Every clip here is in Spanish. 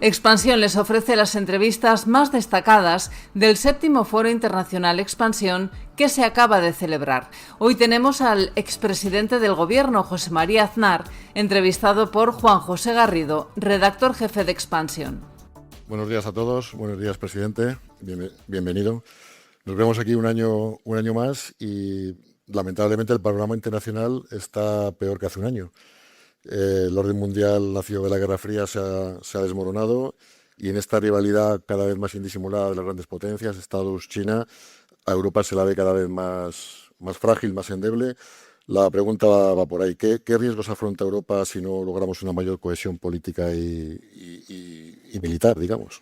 Expansión les ofrece las entrevistas más destacadas del 7º Foro Internacional Expansión que se acaba de celebrar. Hoy tenemos al expresidente del Gobierno, José María Aznar, entrevistado por Juan José Garrido, redactor jefe de Expansión. Buenos días a todos, buenos días, presidente, bienvenido. Nos vemos aquí un año más y lamentablemente el panorama internacional está peor que hace un año. El orden mundial nació de la Guerra Fría, se ha desmoronado, y en esta rivalidad cada vez más indisimulada de las grandes potencias, Estados, China, a Europa se la ve cada vez más frágil, más endeble. La pregunta va por ahí. ¿Qué riesgos afronta Europa si no logramos una mayor cohesión política y militar, digamos?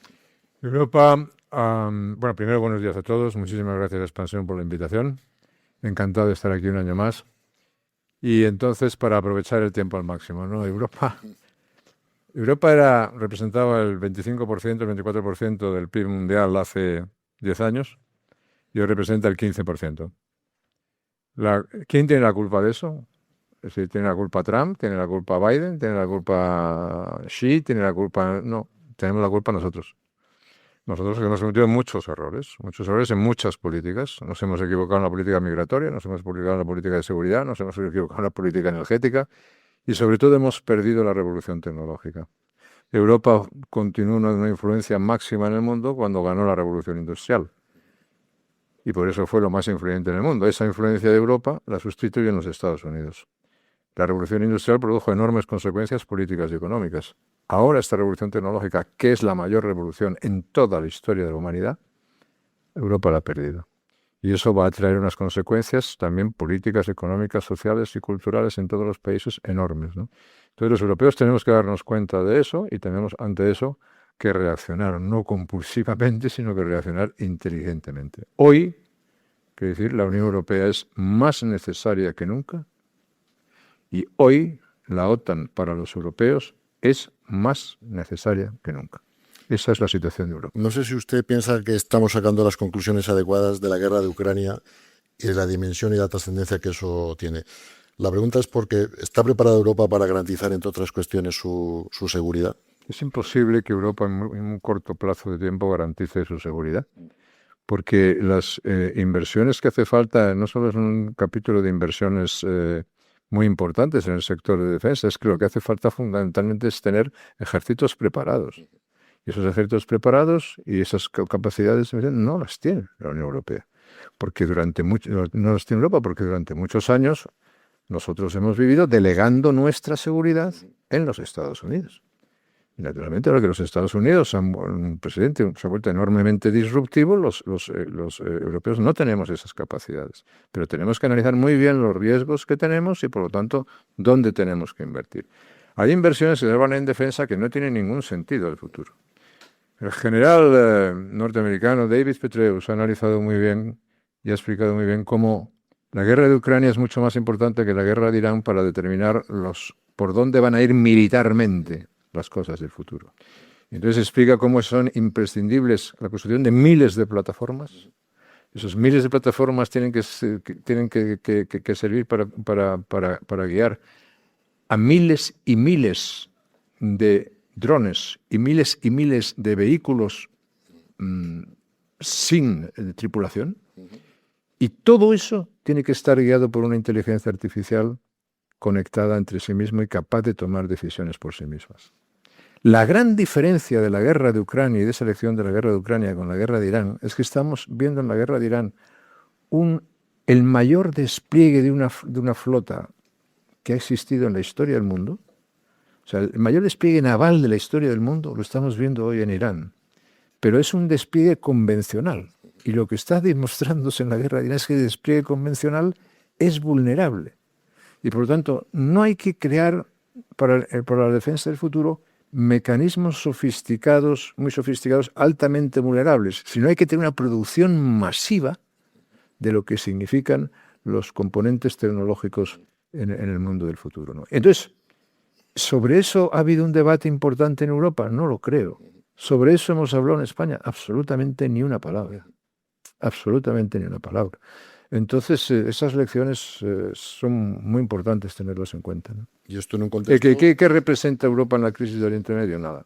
Europa, bueno, primero buenos días a todos. Muchísimas gracias a Expansión por la invitación. Encantado de estar aquí un año más. Y entonces, para aprovechar el tiempo al máximo, ¿no? Europa representaba el 25%, el 24% del PIB mundial hace 10 años y hoy representa el 15%. ¿Quién tiene la culpa de eso? Es decir, ¿tiene la culpa Trump? ¿Tiene la culpa Biden? ¿Tiene la culpa Xi? ¿Tiene la culpa...? No, tenemos la culpa nosotros. Nosotros hemos cometido muchos errores en muchas políticas. Nos hemos equivocado en la política migratoria, nos hemos equivocado en la política de seguridad, nos hemos equivocado en la política energética y sobre todo hemos perdido la revolución tecnológica. Europa continuó una influencia máxima en el mundo cuando ganó la revolución industrial y por eso fue lo más influyente en el mundo. Esa influencia de Europa la sustituyen los Estados Unidos. La revolución industrial produjo enormes consecuencias políticas y económicas. Ahora esta revolución tecnológica, que es la mayor revolución en toda la historia de la humanidad, Europa la ha perdido. Y eso va a traer unas consecuencias también políticas, económicas, sociales y culturales en todos los países enormes, ¿no? Entonces los europeos tenemos que darnos cuenta de eso y tenemos ante eso que reaccionar, no compulsivamente, sino que reaccionar inteligentemente. Hoy, quiero decir, la Unión Europea es más necesaria que nunca y hoy la OTAN para los europeos es más necesaria que nunca. Esa es la situación de Europa. No sé si usted piensa que estamos sacando las conclusiones adecuadas de la guerra de Ucrania y de la dimensión y la trascendencia que eso tiene. La pregunta es porque ¿está preparada Europa para garantizar, entre otras cuestiones, su seguridad? Es imposible que Europa en un corto plazo de tiempo garantice su seguridad, porque las inversiones que hace falta no solo es un capítulo de inversiones muy importantes en el sector de defensa, es que lo que hace falta fundamentalmente es tener ejércitos preparados. Y esos ejércitos preparados y esas capacidades no las tiene la Unión Europea. No las tiene Europa porque durante muchos años nosotros hemos vivido delegando nuestra seguridad en los Estados Unidos. Y naturalmente, ahora que los Estados Unidos un presidente se ha vuelto enormemente disruptivo, los europeos no tenemos esas capacidades. Pero tenemos que analizar muy bien los riesgos que tenemos y, por lo tanto, dónde tenemos que invertir. Hay inversiones que se van en defensa que no tienen ningún sentido al futuro. El general norteamericano David Petraeus ha analizado muy bien y ha explicado muy bien cómo la guerra de Ucrania es mucho más importante que la guerra de Irán para determinar por dónde van a ir militarmente las cosas del futuro. Entonces explica cómo son imprescindibles la construcción de miles de plataformas. Esos miles de plataformas tienen que servir para guiar a miles y miles de drones y miles de vehículos sin tripulación. Y todo eso tiene que estar guiado por una inteligencia artificial conectada entre sí misma y capaz de tomar decisiones por sí mismas. La gran diferencia de la guerra de Ucrania y de esa elección de la guerra de Ucrania con la guerra de Irán es que estamos viendo en la guerra de Irán el mayor despliegue de una flota que ha existido en la historia del mundo. O sea, el mayor despliegue naval de la historia del mundo lo estamos viendo hoy en Irán. Pero es un despliegue convencional. Y lo que está demostrándose en la guerra de Irán es que el despliegue convencional es vulnerable. Y por lo tanto, no hay que crear para la defensa del futuro mecanismos sofisticados, muy sofisticados, altamente vulnerables, sino hay que tener una producción masiva de lo que significan los componentes tecnológicos en el mundo del futuro, ¿no? Entonces, ¿sobre eso ha habido un debate importante en Europa? No lo creo. ¿Sobre eso hemos hablado en España? Absolutamente ni una palabra. Absolutamente ni una palabra. Entonces, esas lecciones son muy importantes tenerlas en cuenta, ¿no? Y esto en un contexto... ¿Qué representa Europa en la crisis de Oriente Medio? Nada.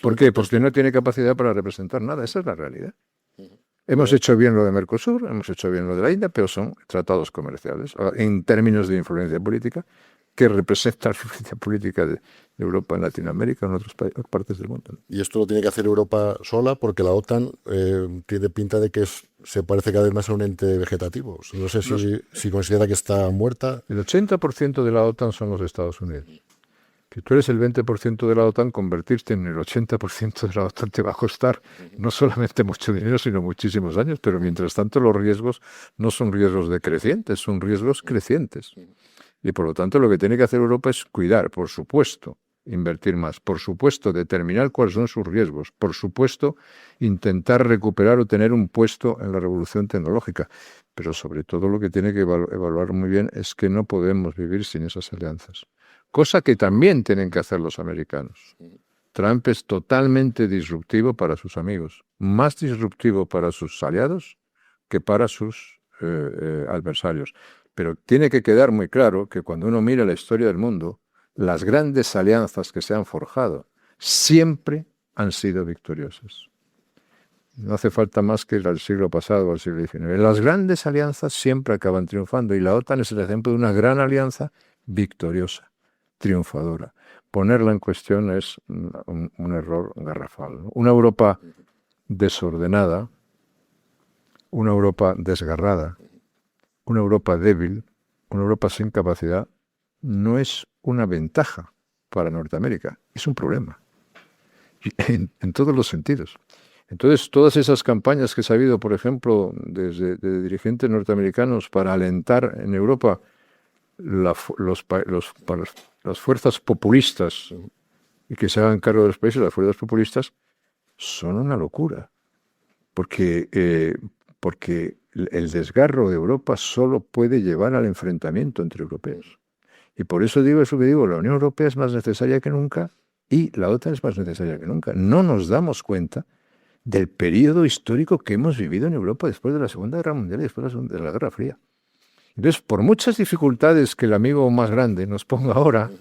¿Por qué? Porque no tiene capacidad para representar nada. Esa es la realidad. Hemos hecho bien lo de Mercosur, hemos hecho bien lo de la India, pero son tratados comerciales. En términos de influencia política, que representa la influencia política de Europa en Latinoamérica o en otras partes del mundo. Y esto lo tiene que hacer Europa sola, porque la OTAN tiene pinta de que se parece cada vez más a un ente vegetativo. No sé si considera que está muerta. El 80% de la OTAN son los Estados Unidos. Que tú eres el 20% de la OTAN, convertirte en el 80% de la OTAN te va a costar no solamente mucho dinero, sino muchísimos años, pero mientras tanto los riesgos no son riesgos decrecientes, son riesgos crecientes. Y por lo tanto lo que tiene que hacer Europa es cuidar, por supuesto, invertir más, por supuesto, determinar cuáles son sus riesgos, por supuesto, intentar recuperar o tener un puesto en la revolución tecnológica. Pero sobre todo lo que tiene que evaluar muy bien es que no podemos vivir sin esas alianzas. Cosa que también tienen que hacer los americanos. Trump es totalmente disruptivo para sus amigos, más disruptivo para sus aliados que para sus adversarios. Pero tiene que quedar muy claro que cuando uno mira la historia del mundo, las grandes alianzas que se han forjado siempre han sido victoriosas. No hace falta más que ir al siglo pasado o al siglo XIX. Las grandes alianzas siempre acaban triunfando y la OTAN es el ejemplo de una gran alianza victoriosa, triunfadora. Ponerla en cuestión es un error garrafal, ¿no? Una Europa desordenada, una Europa desgarrada, una Europa débil, una Europa sin capacidad, no es una ventaja para Norteamérica, es un problema, en todos los sentidos. Entonces, todas esas campañas que se ha habido, por ejemplo, desde de dirigentes norteamericanos para alentar en Europa las fuerzas populistas y que se hagan cargo de los países, las fuerzas populistas, son una locura, porque el desgarro de Europa solo puede llevar al enfrentamiento entre europeos. Y por eso digo eso que digo, la Unión Europea es más necesaria que nunca y la OTAN es más necesaria que nunca. No nos damos cuenta del periodo histórico que hemos vivido en Europa después de la Segunda Guerra Mundial y después de la Guerra Fría. Entonces, por muchas dificultades que el amigo más grande nos ponga ahora,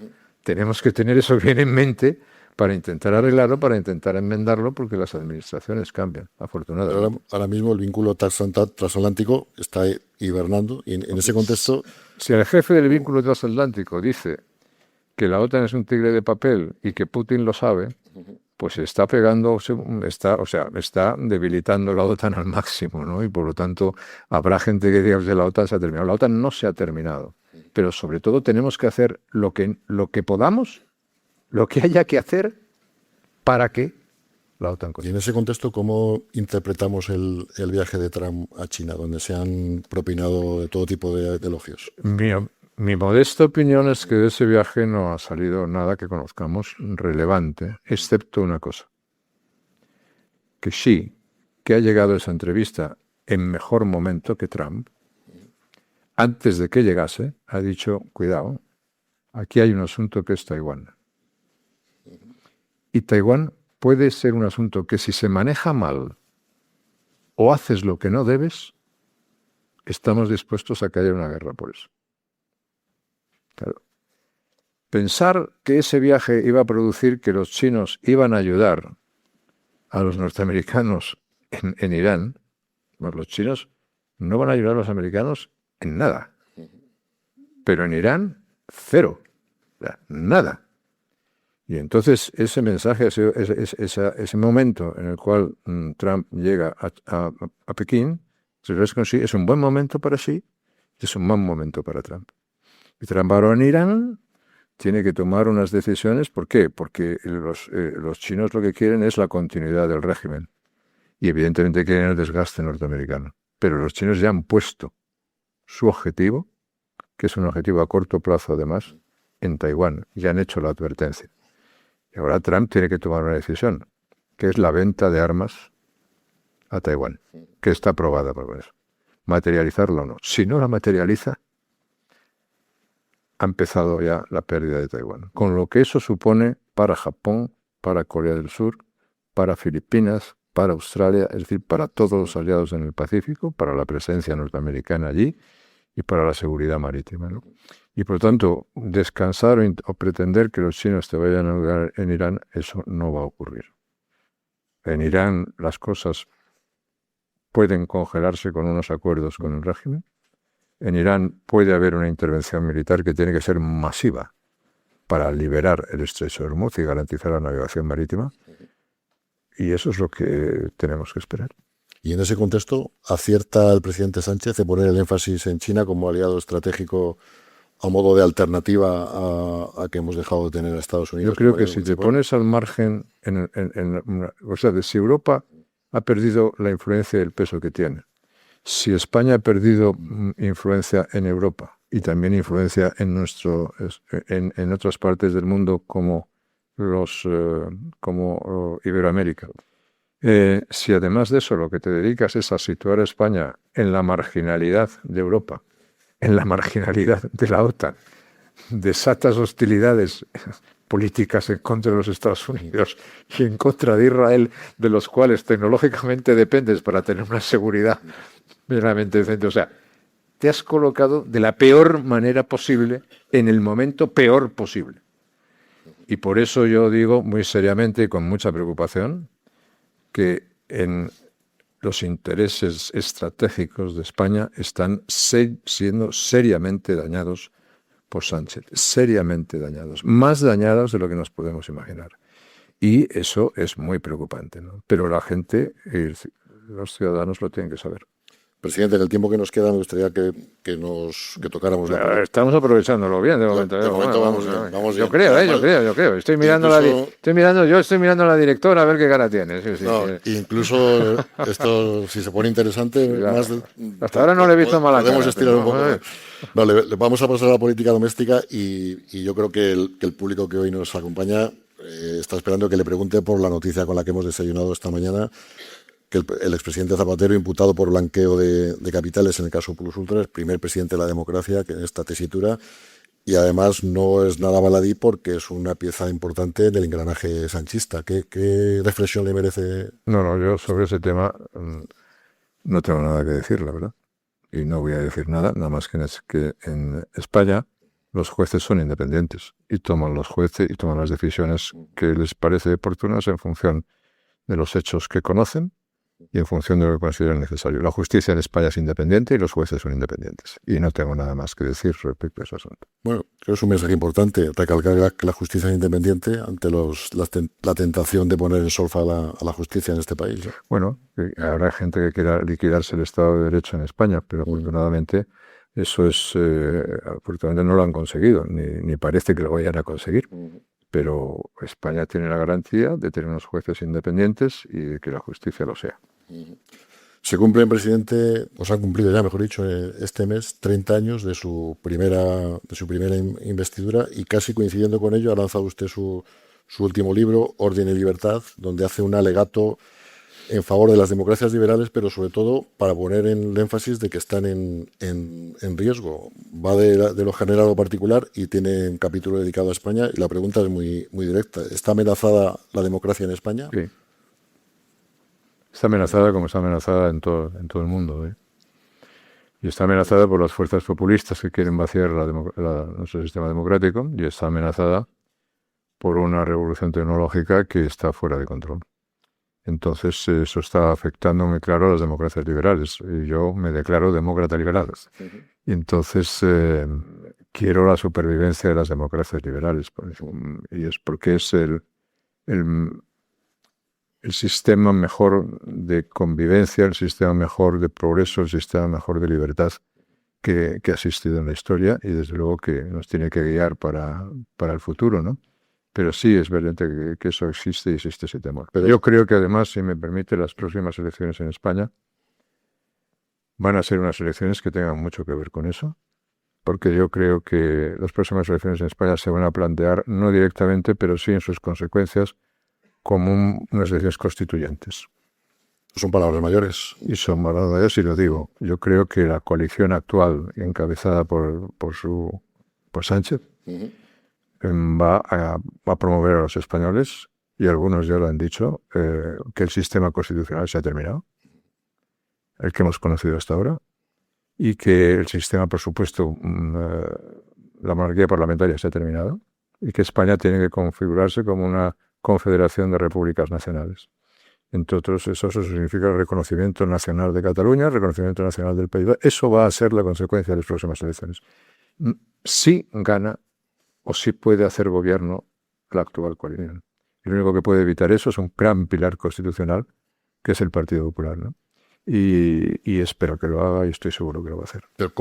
tenemos que tener eso bien en mente para intentar arreglarlo, para intentar enmendarlo, porque las administraciones cambian, afortunadamente. Ahora mismo el vínculo transatlántico está hibernando y en ese contexto... Si el jefe del vínculo transatlántico dice que la OTAN es un tigre de papel y que Putin lo sabe, pues está debilitando la OTAN al máximo, ¿no? Y por lo tanto habrá gente que diga que la OTAN se ha terminado. La OTAN no se ha terminado, pero sobre todo tenemos que hacer lo que podamos, lo que haya que hacer para que la OTAN continúe. Y en ese contexto, ¿cómo interpretamos el viaje de Trump a China, donde se han propinado de todo tipo de elogios? Mi modesta opinión es que de ese viaje no ha salido nada que conozcamos relevante, excepto una cosa. Que Xi, que ha llegado a esa entrevista en mejor momento que Trump, antes de que llegase, ha dicho, cuidado, aquí hay un asunto que es Taiwán. Y Taiwán puede ser un asunto que si se maneja mal o haces lo que no debes, estamos dispuestos a que haya una guerra por eso. Claro. Pensar que ese viaje iba a producir que los chinos iban a ayudar a los norteamericanos en Irán, pues los chinos no van a ayudar a los americanos en nada. Pero en Irán, cero. O sea, nada. Y entonces ese mensaje, ese momento en el cual Trump llega a Pekín, es un buen momento para Xi, es un mal momento para Trump. Y Trump ahora en Irán tiene que tomar unas decisiones. ¿Por qué? Porque los chinos lo que quieren es la continuidad del régimen. Y evidentemente quieren el desgaste norteamericano. Pero los chinos ya han puesto su objetivo, que es un objetivo a corto plazo además, en Taiwán. Ya han hecho la advertencia. Y ahora Trump tiene que tomar una decisión, que es la venta de armas a Taiwán, que está aprobada por eso. Materializarla o no. Si no la materializa, ha empezado ya la pérdida de Taiwán. Con lo que eso supone para Japón, para Corea del Sur, para Filipinas, para Australia, es decir, para todos los aliados en el Pacífico, para la presencia norteamericana allí y para la seguridad marítima, ¿no? Y por tanto, descansar o pretender que los chinos te vayan a ayudar en Irán, eso no va a ocurrir. En Irán las cosas pueden congelarse con unos acuerdos con el régimen. En Irán puede haber una intervención militar que tiene que ser masiva para liberar el estrecho de Hormuz y garantizar la navegación marítima. Y eso es lo que tenemos que esperar. Y en ese contexto, ¿acierta el presidente Sánchez de poner el énfasis en China como aliado estratégico a modo de alternativa a que hemos dejado de tener a Estados Unidos? Yo creo que si te pones al margen, o sea, si Europa ha perdido la influencia y el peso que tiene, si España ha perdido influencia en Europa y también influencia en otras partes del mundo como Iberoamérica, si además de eso lo que te dedicas es a situar a España en la marginalidad de Europa, en la marginalidad de la OTAN, desatas hostilidades políticas en contra de los Estados Unidos y en contra de Israel, de los cuales tecnológicamente dependes para tener una seguridad verdaderamente decente. O sea, te has colocado de la peor manera posible en el momento peor posible. Y por eso yo digo muy seriamente y con mucha preocupación que en los intereses estratégicos de España están siendo seriamente dañados por Sánchez, seriamente dañados, más dañados de lo que nos podemos imaginar. Y eso es muy preocupante, ¿no? Pero la gente, los ciudadanos lo tienen que saber. Presidente, en el tiempo que nos queda me gustaría que tocáramos la... Estamos aprovechándolo bien de momento. De momento vamos bien. Yo creo. Estoy mirando a la directora a ver qué cara tiene. Sí, incluso esto, si se pone interesante... Hasta ahora no le he visto mala cara. Podemos estirar un poco más. Le vamos a pasar a la política doméstica y yo creo que el público que hoy nos acompaña está esperando que le pregunte por la noticia con la que hemos desayunado esta mañana, que el expresidente Zapatero, imputado por blanqueo de capitales en el caso Plus Ultra, es primer presidente de la democracia que en esta tesitura, y además no es nada baladí porque es una pieza importante del engranaje sanchista. ¿Qué reflexión le merece? No, yo sobre ese tema no tengo nada que decir, la verdad. Y no voy a decir nada más que en España los jueces son independientes y toman las decisiones que les parece oportunas en función de los hechos que conocen y en función de lo que consideren necesario. La justicia en España es independiente y los jueces son independientes. Y no tengo nada más que decir respecto a ese asunto. Bueno, creo que es un mensaje importante, recalcar que la justicia es independiente ante la tentación de poner en solfa a la justicia en este país, ¿no? Bueno, habrá gente que quiera liquidarse el Estado de Derecho en España, pero afortunadamente eso afortunadamente no lo han conseguido, ni parece que lo vayan a conseguir. Pero España tiene la garantía de tener unos jueces independientes y de que la justicia lo sea. Se cumplen, presidente, o se han cumplido ya, mejor dicho, este mes, 30 años de su primera investidura, y casi coincidiendo con ello ha lanzado usted su último libro, Orden y Libertad, donde hace un alegato en favor de las democracias liberales, pero sobre todo para poner el énfasis de que están en riesgo. Va de lo general a lo particular y tiene un capítulo dedicado a España, y la pregunta es muy, muy directa. ¿Está amenazada la democracia en España? Sí. Está amenazada como está amenazada en todo el mundo, ¿eh? Y está amenazada por las fuerzas populistas que quieren vaciar nuestro sistema democrático, y está amenazada por una revolución tecnológica que está fuera de control. Entonces, eso está afectando muy claro a las democracias liberales. Y yo me declaro demócrata liberal. Y entonces quiero la supervivencia de las democracias liberales. Y es porque es el sistema mejor de convivencia, el sistema mejor de progreso, el sistema mejor de libertad que ha existido en la historia, y desde luego que nos tiene que guiar para el futuro, ¿no? Pero sí es verdad que eso existe y existe ese temor. Pero yo creo que además, si me permite, las próximas elecciones en España van a ser unas elecciones que tengan mucho que ver con eso, porque yo creo que las próximas elecciones en España se van a plantear, no directamente, pero sí en sus consecuencias, como unas elecciones constituyentes. Son palabras mayores. Y son palabras mayores, y lo digo. Yo creo que la coalición actual, encabezada por Sánchez, va a promover a los españoles, y algunos ya lo han dicho, que el sistema constitucional se ha terminado, el que hemos conocido hasta ahora, y que el sistema, por supuesto, la monarquía parlamentaria se ha terminado y que España tiene que configurarse como una confederación de repúblicas nacionales. Entre otros, eso significa el reconocimiento nacional de Cataluña, el reconocimiento nacional del País Vasco. Eso va a ser la consecuencia de las próximas elecciones. Sí gana o sí puede hacer gobierno la actual coalición. Y lo único que puede evitar eso es un gran pilar constitucional, que es el Partido Popular, ¿no? Y espero que lo haga y estoy seguro que lo va a hacer. Pero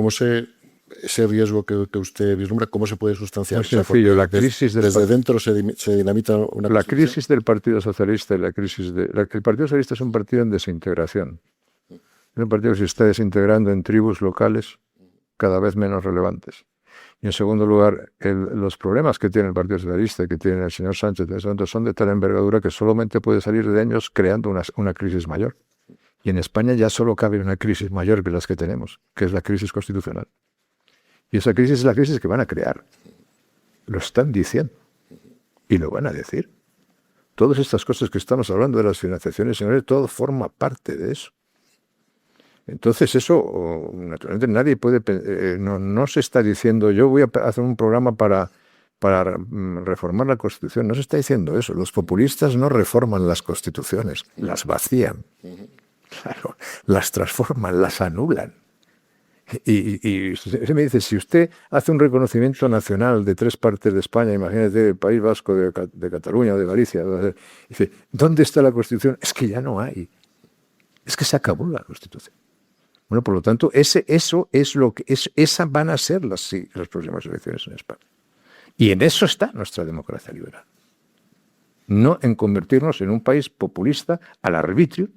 ese riesgo que usted vislumbra, ¿cómo se puede sustanciar? Muy sencillo, la crisis desde dentro se dinamita una la crisis del Partido Socialista y el Partido Socialista es un partido en desintegración. Es un partido que se está desintegrando en tribus locales cada vez menos relevantes. Y en segundo lugar, los problemas que tiene el Partido Socialista y que tiene el señor Sánchez en ese momento son de tal envergadura que solamente puede salir de ellos creando una crisis mayor. Y en España ya solo cabe una crisis mayor que las que tenemos, que es la crisis constitucional. Y esa crisis es la crisis que van a crear. Lo están diciendo. Y lo van a decir. Todas estas cosas que estamos hablando de las financiaciones, señores, todo forma parte de eso. Entonces eso, naturalmente nadie puede... no se está diciendo, yo voy a hacer un programa para reformar la Constitución. No se está diciendo eso. Los populistas no reforman las constituciones, las vacían. Claro, las transforman, las anulan. Y usted me dice, si usted hace un reconocimiento nacional de 3 partes de España, imagínate el País Vasco, de Cataluña o de Galicia, dice, ¿dónde está la Constitución? Es que ya no hay. Es que se acabó la Constitución. Bueno, por lo tanto, esas van a ser las próximas elecciones en España. Y en eso está nuestra democracia liberal. No en convertirnos en un país populista al arbitrio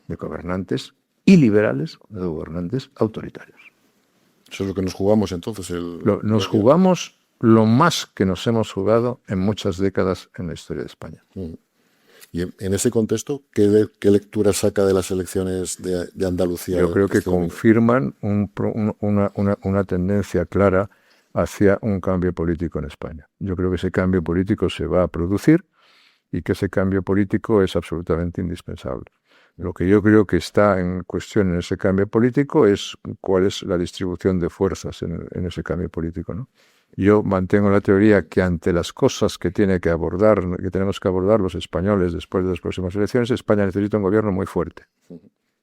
de gobernantes iliberales o de gobernantes autoritarios. Eso es lo que nos jugamos entonces. Nos jugamos lo más que nos hemos jugado en muchas décadas en la historia de España. Y en ese contexto, ¿qué lectura saca de las elecciones de Andalucía? Yo creo que confirman una tendencia clara hacia un cambio político en España. Yo creo que ese cambio político se va a producir y que ese cambio político es absolutamente indispensable. Lo que yo creo que está en cuestión en ese cambio político es cuál es la distribución de fuerzas en ese cambio político, ¿no? Yo mantengo la teoría que ante las cosas que tenemos que abordar los españoles después de las próximas elecciones, España necesita un gobierno muy fuerte.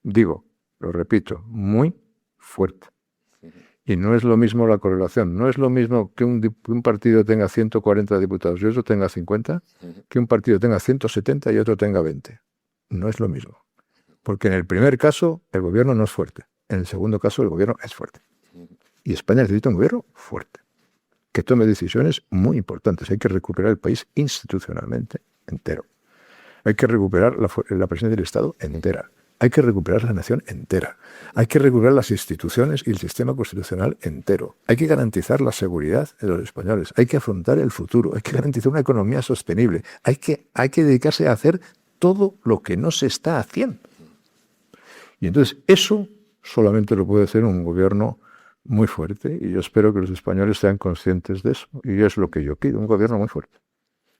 Digo, lo repito, muy fuerte. Y no es lo mismo la correlación. No es lo mismo que un partido tenga 140 diputados y otro tenga 50, que un partido tenga 170 y otro tenga 20. No es lo mismo. Porque en el primer caso el gobierno no es fuerte. En el segundo caso el gobierno es fuerte. Y España necesita un gobierno fuerte, que tome decisiones muy importantes. Hay que recuperar el país institucionalmente entero. Hay que recuperar la presidencia del Estado entera. Hay que recuperar la nación entera. Hay que recuperar las instituciones y el sistema constitucional entero. Hay que garantizar la seguridad de los españoles. Hay que afrontar el futuro. Hay que garantizar una economía sostenible. Hay que dedicarse a hacer todo lo que no se está haciendo. Y entonces eso solamente lo puede hacer un gobierno muy fuerte, y yo espero que los españoles sean conscientes de eso, y es lo que yo pido, un gobierno muy fuerte.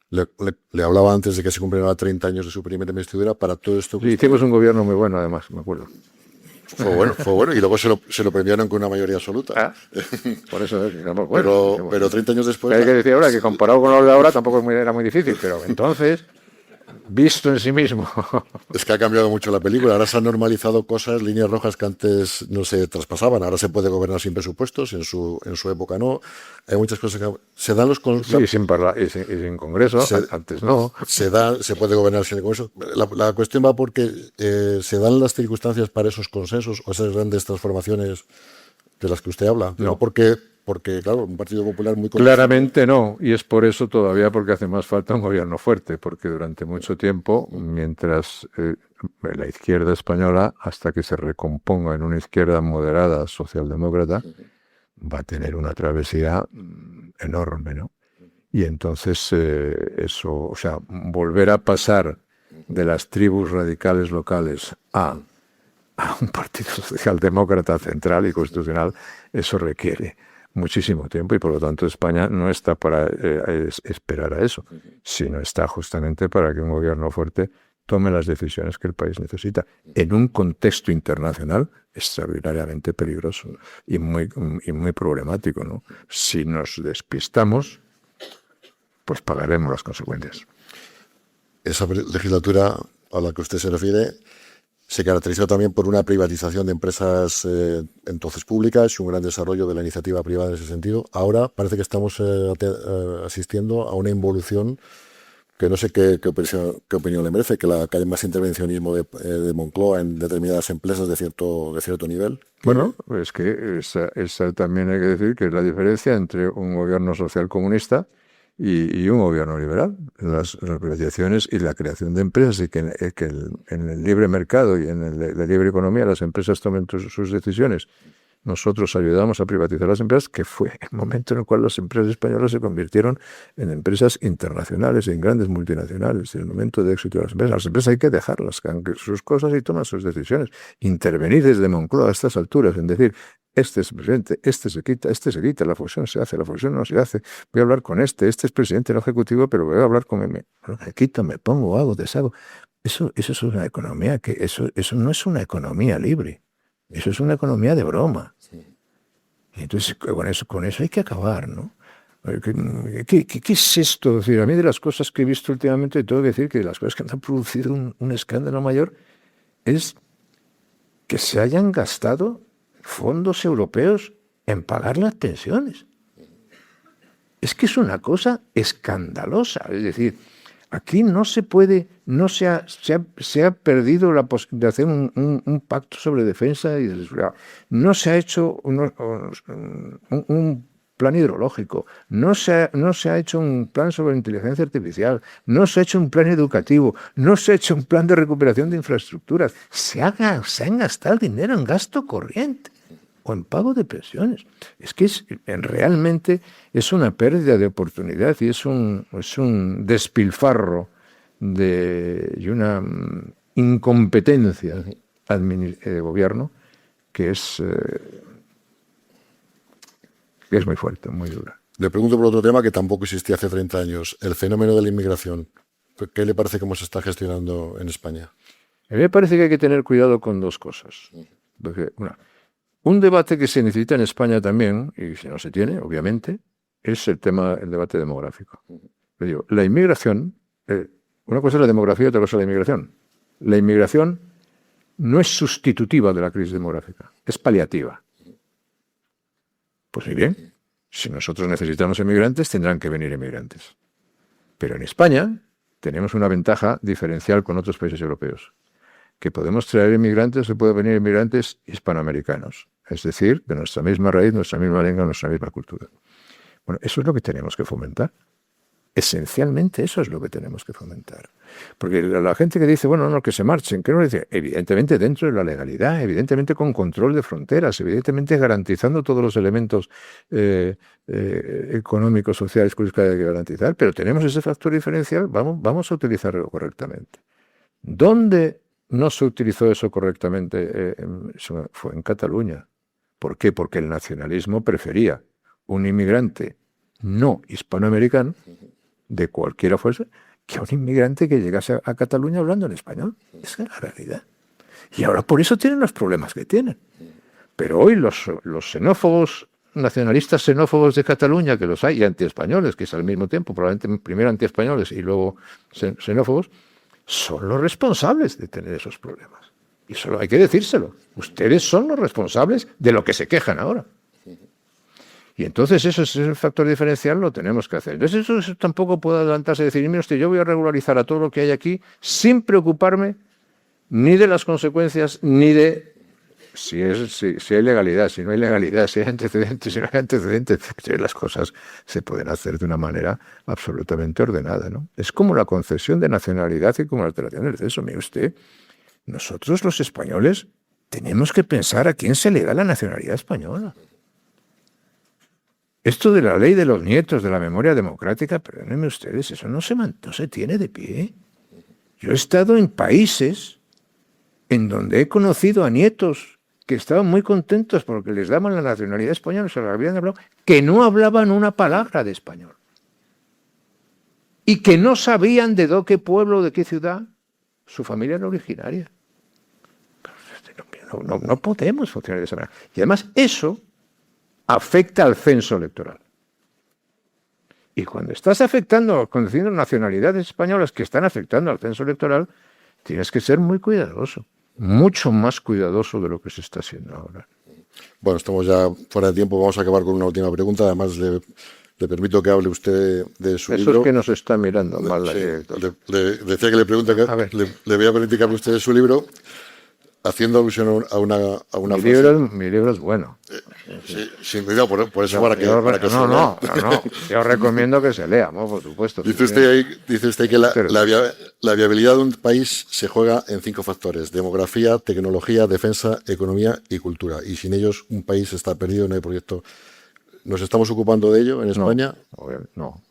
Le hablaba antes de que se cumplieran 30 años de su primera investidura. Para todo esto... Sí, hicimos un gobierno muy bueno, además, me acuerdo. Fue bueno, y luego se lo premiaron con una mayoría absoluta. Por eso digamos, bueno. Pero 30 años después... Hay que decir ahora que comparado con lo de ahora tampoco era muy difícil, pero entonces... visto en sí mismo. Es que ha cambiado mucho la película. Ahora se han normalizado cosas, líneas rojas que antes no se traspasaban. Ahora se puede gobernar sin presupuestos, en su época no. Hay muchas cosas que se dan los... Sí, sin Congreso, antes no. Se puede gobernar sin el Congreso. La cuestión va porque se dan las circunstancias para esos consensos o esas grandes transformaciones de las que usted habla. No. Porque, claro, un Partido Popular muy... Claramente no, y es por eso todavía porque hace más falta un gobierno fuerte, porque durante mucho tiempo, mientras la izquierda española, hasta que se recomponga en una izquierda moderada, socialdemócrata, va a tener una travesía enorme, ¿no? Y entonces volver a pasar de las tribus radicales locales a un partido socialdemócrata central y constitucional, eso requiere muchísimo tiempo, y por lo tanto España no está para esperar a eso, sino está justamente para que un gobierno fuerte tome las decisiones que el país necesita en un contexto internacional extraordinariamente peligroso y muy problemático, ¿no? Si nos despistamos, pues pagaremos las consecuencias. Esa legislatura a la que usted se refiere se caracterizó también por una privatización de empresas entonces públicas y un gran desarrollo de la iniciativa privada en ese sentido. Ahora parece que estamos asistiendo a una involución que no sé qué opinión le merece, que haya más intervencionismo de Moncloa en determinadas empresas de cierto nivel. Bueno, es que esa también hay que decir que es la diferencia entre un gobierno social comunista y un gobierno liberal. Las privatizaciones y la creación de empresas, y que en el libre mercado y en la libre economía las empresas tomen sus decisiones. Nosotros ayudamos a privatizar las empresas, que fue el momento en el cual las empresas españolas se convirtieron en empresas internacionales, en grandes multinacionales, el momento de éxito de las empresas. Las empresas hay que dejarlas, que hagan sus cosas y toman sus decisiones. Intervenir desde Moncloa a estas alturas, en decir, este es presidente, este se quita, la fusión se hace, la fusión no se hace, voy a hablar con este es presidente no ejecutivo, pero voy a hablar con me quito, me pongo, hago, deshago. Eso es una economía eso no es una economía libre. Eso es una economía de broma. Sí. Entonces, con eso hay que acabar, ¿no? ¿Qué es esto? Es decir, a mí de las cosas que he visto últimamente, tengo que decir que las cosas que han producido un escándalo mayor es que se hayan gastado fondos europeos en pagar las pensiones. Es que es una cosa escandalosa. Es decir, aquí no se puede, se ha perdido la posibilidad de hacer un pacto sobre defensa y seguridad. No se ha hecho un plan hidrológico, no se ha hecho un plan sobre inteligencia artificial, no se ha hecho un plan educativo, no se ha hecho un plan de recuperación de infraestructuras. Se han gastado dinero en gasto corriente o en pago de pensiones. Es que realmente es una pérdida de oportunidad y es un despilfarro y una incompetencia de gobierno que es muy fuerte, muy dura. Le pregunto por otro tema que tampoco existía hace 30 años, el fenómeno de la inmigración. ¿Qué le parece cómo se está gestionando en España? A mí me parece que hay que tener cuidado con dos cosas. Porque, un debate que se necesita en España también, y si no se tiene, obviamente, es el debate demográfico. Le digo, la inmigración, una cosa es la demografía y otra cosa es la inmigración. La inmigración no es sustitutiva de la crisis demográfica, es paliativa. Pues muy bien, si nosotros necesitamos inmigrantes, tendrán que venir inmigrantes. Pero en España tenemos una ventaja diferencial con otros países europeos, que podemos traer inmigrantes, se pueden venir inmigrantes hispanoamericanos. Es decir, de nuestra misma raíz, nuestra misma lengua, nuestra misma cultura. Bueno, eso es lo que tenemos que fomentar. Esencialmente eso es lo que tenemos que fomentar. Porque la gente que dice, bueno, no, que se marchen, ¿qué nos dice? Evidentemente dentro de la legalidad, evidentemente con control de fronteras, evidentemente garantizando todos los elementos económicos, sociales, que hay que garantizar, pero tenemos ese factor diferencial, vamos a utilizarlo correctamente. ¿Dónde no se utilizó eso correctamente? Fue en Cataluña. ¿Por qué? Porque el nacionalismo prefería un inmigrante no hispanoamericano, de cualquiera fuese, que a un inmigrante que llegase a Cataluña hablando en español. Esa es la realidad. Y ahora por eso tienen los problemas que tienen. Pero hoy los xenófobos, nacionalistas xenófobos de Cataluña, que los hay, y antiespañoles, que es al mismo tiempo, probablemente primero antiespañoles y luego xenófobos, son los responsables de tener esos problemas. Y solo hay que decírselo. Ustedes son los responsables de lo que se quejan ahora. Y entonces eso es el factor diferencial, lo tenemos que hacer. Entonces eso tampoco puede adelantarse y decir, mira usted, yo voy a regularizar a todo lo que hay aquí sin preocuparme ni de las consecuencias, ni de si hay legalidad, si no hay legalidad, si hay antecedentes, si no hay antecedentes. Las cosas se pueden hacer de una manera absolutamente ordenada, ¿no? Es como la concesión de nacionalidad y como la alteración del censo. Mire usted, nosotros los españoles tenemos que pensar a quién se le da la nacionalidad española. Esto de la ley de los nietos, de la memoria democrática, perdónenme ustedes, eso no se tiene de pie. Yo he estado en países en donde he conocido a nietos que estaban muy contentos porque les daban la nacionalidad española, se la habían hablado, que no hablaban una palabra de español. Y que no sabían de qué pueblo, de qué ciudad su familia era originaria. No podemos funcionar de esa manera. Y además eso afecta al censo electoral. Y cuando estás conociendo nacionalidades españolas que están afectando al censo electoral, tienes que ser muy cuidadoso, mucho más cuidadoso de lo que se está haciendo ahora. Bueno, estamos ya fuera de tiempo, vamos a acabar con una última pregunta, además le permito que hable usted de su libro. Eso es que nos está mirando mal la directora. Le decía que le pregunta que le voy a permitir que hable usted de su libro, haciendo alusión a una frase. Mi libro es bueno. Sí, sin duda, por eso, para que no. Yo recomiendo que se lea, ¿no? Por supuesto. Dice usted que la viabilidad de un país se juega en 5 factores: demografía, tecnología, defensa, economía y cultura. Y sin ellos un país está perdido, no hay proyecto. ¿Nos estamos ocupando de ello en España? No.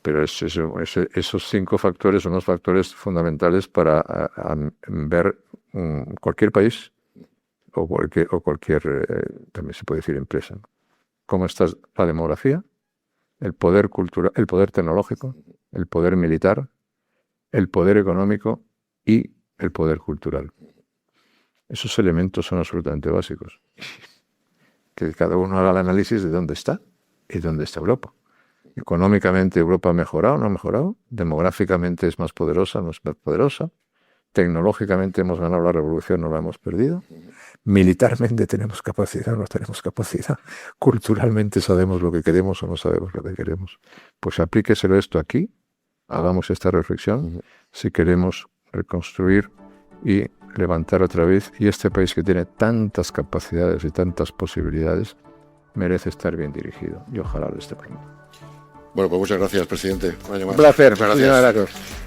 Pero esos 5 factores son los factores fundamentales para ver cualquier país o cualquier también se puede decir empresa, ¿no? ¿Cómo está la demografía, el poder cultural, el poder tecnológico, el poder militar, el poder económico y el poder cultural? Esos elementos son absolutamente básicos. Que cada uno haga el análisis de dónde está y dónde está Europa. Económicamente Europa ha mejorado, no ha mejorado. Demográficamente es más poderosa, no es más poderosa. Tecnológicamente hemos ganado la revolución, no la hemos perdido. Militarmente tenemos capacidad, no tenemos capacidad. Culturalmente sabemos lo que queremos o no sabemos lo que queremos. Pues aplíqueselo esto aquí, hagamos esta reflexión, si queremos reconstruir y levantar otra vez. Y este país que tiene tantas capacidades y tantas posibilidades merece estar bien dirigido. Y ojalá lo esté pronto. Bueno, pues muchas gracias, presidente. Un placer. Gracias.